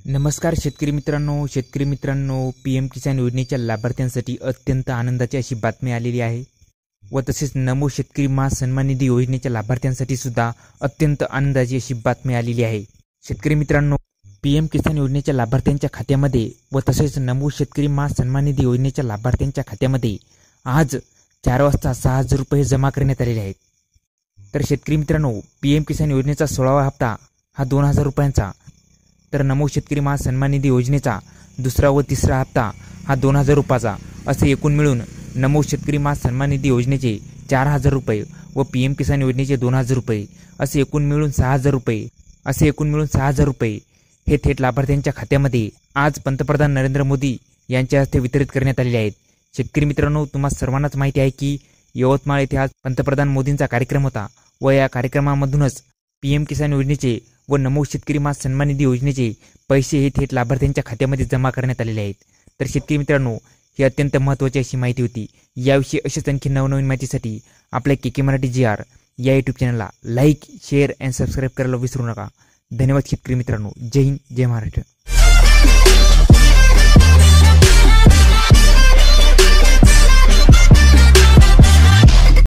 नमस्कार शेतकरी मित्रांनो, पीएम किसान योजनेच्या लाभार्थ्यांसाठी अत्यंत आनंदाची अशी बातमी आलेली आहे व तसेच नमो शेतकरी महासन्मान निधी योजनेच्या लाभार्थ्यांसाठी सुद्धा अत्यंत आनंदाची अशी बातमी आलेली आहे। शेतकरी मित्रांनो, पीएम किसान योजनेच्या लाभार्थ्यांच्या खात्यामध्ये व तसेच नमो शेतकरी महासन्मान निधी योजनेच्या लाभार्थ्यांच्या खात्यामध्ये आज 4 वाजता 6,000 रुपये जमा करण्यात आलेले आहेत। तर शेतकरी मित्रांनो, पीएम किसान योजनेचा 16वा हप्ता हा 2,000 रुपयांचा, तर नमो शेतकरी महासन्मान निधी योजनेचा 2रा व 3रा हप्ता हा 2,000 रुपयाचा असे एकूण मिळून नमो शेतकरी महासन्मान निधी योजनेचे 4,000 रुपये व पीएम किसान योजनेचे 2,000 रुपये असे एकूण मिळून 6,000 रुपये हे थेट लाभार्थ्यांच्या खात्यामध्ये आज पंतप्रधान नरेंद्र मोदी यांच्या हस्ते वितरित करण्यात आलेले आहेत। शेतकरी मित्रांनो, तुम्हा सर्वांनाच माहिती आहे की यवतमाळ येथे आज पंतप्रधान मोदींचा कार्यक्रम होता व या कार्यक्रमामधूनच पीएम किसान योजनेचे व नमो शेतकरी महासन्मान निधी योजनेचे पैसे हे थेट लाभार्थ्यांच्या खात्यामध्ये जमा करण्यात आलेले आहेत। तर शेतकरी मित्रांनो, ही अत्यंत महत्त्वाची अशी माहिती होती। याविषयी अशीच आणखी नवनवीन माहितीसाठी आपल्या केके मराठी GR या यूट्यूब चॅनलला लाईक, शेअर अँड सबस्क्राईब करायला विसरू नका। धन्यवाद शेतकरी मित्रांनो। जय हिंद, जय महाराष्ट्र।